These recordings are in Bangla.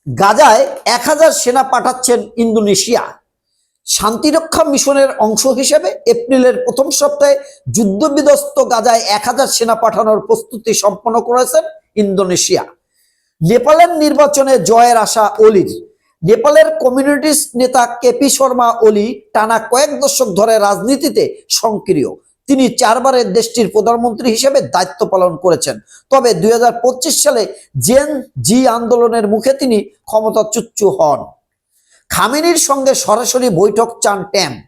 গাজায় 1000 সেনা পাঠাচ্ছেন ইন্দোনেশিয়া। শান্তিরক্ষা মিশনের অংশ হিসেবে এপ্রিলের প্রথম সপ্তাহে যুদ্ধবিধ্বস্ত গাজায় 1000 সেনা পাঠানোর প্রস্তুতি সম্পন্ন করেছেন ইন্দোনেশিয়া। নেপালের নির্বাচনে জয়ের আশা অলির। নেপালের কমিউনিস্ট নেতা কেপি শর্মা ওলি টানা কয়েক দশক ধরে রাজনীতিতে সক্রিয়। তিনি 4 বারের দেশটির প্রধানমন্ত্রী হিসেবে দায়িত্ব পালন করেছেন। তবে 2025 সালে জেন জি আন্দোলনের মুখে তিনি ক্ষমতাচ্যুত হন। খামেনির সঙ্গে সরাসরি বৈঠক চান ট্রাম্প।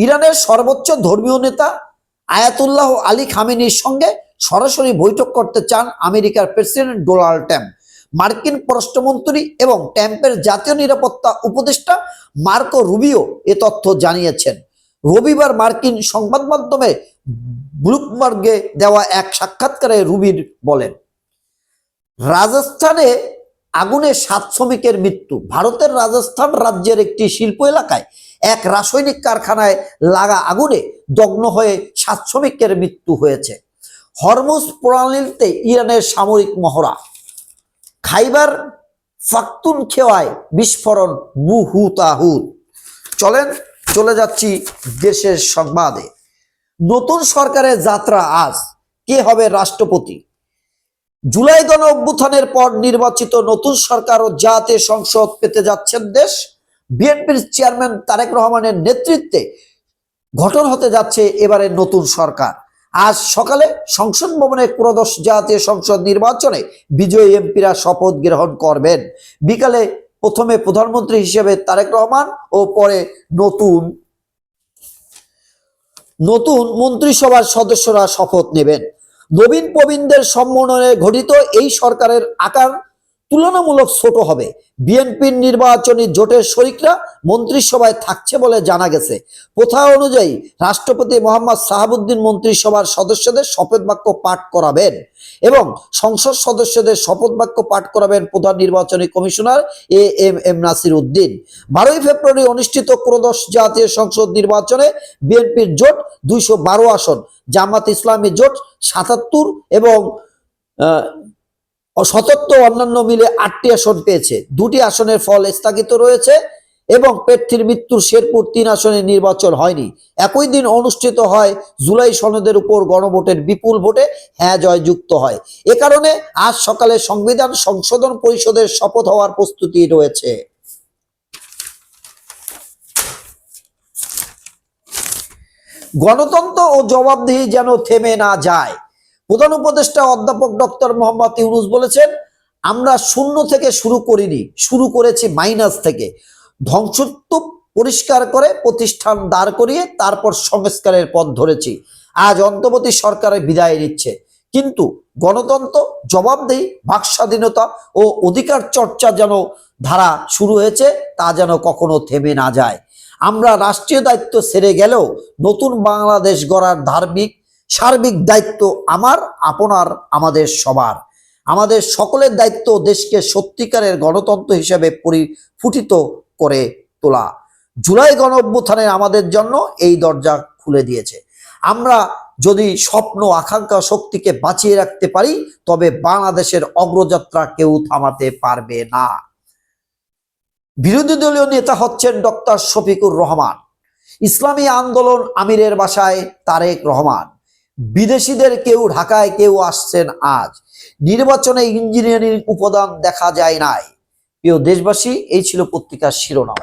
ইরানের সর্বোচ্চ ধর্মীয় নেতা আয়াতুল্লাহ আলী খামেনির সঙ্গে সরাসরি বৈঠক করতে চান আমেরিকার প্রেসিডেন্ট ডোনাল্ড ট্রাম্প। মার্কিন পররাষ্ট্রমন্ত্রী এবং ট্রাম্পের জাতীয় নিরাপত্তা উপদেষ্টা মার্কো রুবিও এ তথ্য জানিয়েছেন। রবিবার মার্কিন সংবাদ মাধ্যমে ব্লুমবার্গে দেওয়া এক সাক্ষাৎকারে রুবির বলেন, রাজস্থানে আগুনে 7 শ্রমিকের মৃত্যু। ভারতের রাজস্থান রাজ্যের একটি শিল্প এলাকায় এক রাসায়নিক কারখানায় লাগা আগুনে দগ্ধ হয়ে 7 শ্রমিকের মৃত্যু হয়েছে। হরমুজ প্রণালীতে ইরানের সামরিক মহড়া। খাইবার পাখতুনখোয়ায় বিস্ফোরণ হুতাহুত। চলে যাচ্ছি দেশের সংবাদে। নতুন সরকারের যাত্রা আজ। কে হবে রাষ্ট্রপতি? জুলাই গণ অভ্যুত্থানের পর নির্বাচিত নতুন সরকার ও জাতীয় সংসদ পেতে যাচ্ছেন দেশ। বিএনপির চেয়ারম্যান তারেক রহমানের নেতৃত্বে গঠন হতে যাচ্ছে এবারের নতুন সরকার। আজ সকালে সংসদ ভবনে ত্রয়োদশ জাতীয় সংসদ নির্বাচনে বিজয়ী এমপিরা শপথ গ্রহণ করবেন। বিকালে প্রথমে প্রধানমন্ত্রী হিসেবে তারেক রহমান ও পরে নতুন মন্ত্রিসভার সদস্যরা শপথ নেবেন। নবীন প্রবীণদের সম্মানে গঠিত এই সরকারের আকার তুলনামূলক ছোট হবে। বিএনপির নির্বাচনী জোটের শরিকরা মন্ত্রিসভায় থাকছে বলে জানা গেছে। প্রথা অনুযায়ী রাষ্ট্রপতি মোহাম্মদ সাহাবুদ্দিন মন্ত্রিসভার সদস্যদের শপথ বাক্য পাঠ করাবেন এবং সংসদ সদস্যদের শপথ বাক্য পাঠ করাবেন প্রধান নির্বাচনী কমিশনার এম নাসির উদ্দিন। 12 ফেব্রুয়ারি অনুষ্ঠিত ত্রয়োদশ জাতীয় সংসদ নির্বাচনে বিএনপির জোট 212 আসন, জামাত ইসলামী জোট 77 এবং 77 অন্যান্য মিলে 8টি আসন পেয়েছে। 2টি আসনের ফল স্থগিত রয়েছে এবং প্রার্থীর মৃত্যুর শেরপুর 3 আসনে নির্বাচন হয়নি। একই দিন অনুষ্ঠিত হয় জুলাই সনদের উপর গণভোটের বিপুল ভোটে হ্যাঁ জয় যুক্ত হয়। এ কারণে আজ সকালে সংবিধান সংশোধন পরিষদের শপথ হওয়ার প্রস্তুতি রয়েছে। গণতন্ত্র ও জবাবদিহি যেন থেমে না যায়। প্রধান উপদেষ্টা অধ্যাপক ডক্টর মোহাম্মদ ইউনূস বলেছেন, আমরা শূন্য থেকে শুরু করিনি, শুরু করেছি মাইনাস থেকে। ধ্বংসস্তূপ পরিষ্কার করে প্রতিষ্ঠান দাঁড় করিয়ে তারপর সংস্কারের পথ ধরেছি। আজ অন্তর্বর্তী সরকারের বিদায় নিচ্ছে, কিন্তু গণতন্ত্র, জবাবদিহি, বাক স্বাধীনতা ও অধিকার চর্চা যেন ধারা শুরু হয়েছে তা যেন কখনো থেমে না যায়। আমরা রাষ্ট্রীয় দায়িত্ব ছেড়ে গেলেও নতুন বাংলাদেশ গড়ার সার্বিক দায়িত্ব আমার, আপনার, আমাদের সবার। আমাদের সকলের দায়িত্ব দেশকে সত্যিকারের গণতন্ত্র হিসেবে পরিফুটিত করে তোলা। জুলাই গণ অভ্যুত্থানে আমাদের জন্য এই দরজা খুলে দিয়েছে। আমরা যদি স্বপ্ন, আকাঙ্ক্ষা, শক্তিকে বাঁচিয়ে রাখতে পারি তবে বাংলাদেশের অগ্রযাত্রা কেউ থামাতে পারবে না। বিরোধী দলীয় নেতা হচ্ছেন ডক্টর শফিকুর রহমান। ইসলামী আন্দোলন আমিরের বাসায় তারেক রহমান। বিদেশিদের কেউ ঢাকায়, কেউ আসছেন আজ। নির্বাচনে ইঞ্জিনিয়ারিং উপাদান দেখা যায় নাই। প্রিয় দেশবাসী, এই ছিল পত্রিকার শিরোনাম।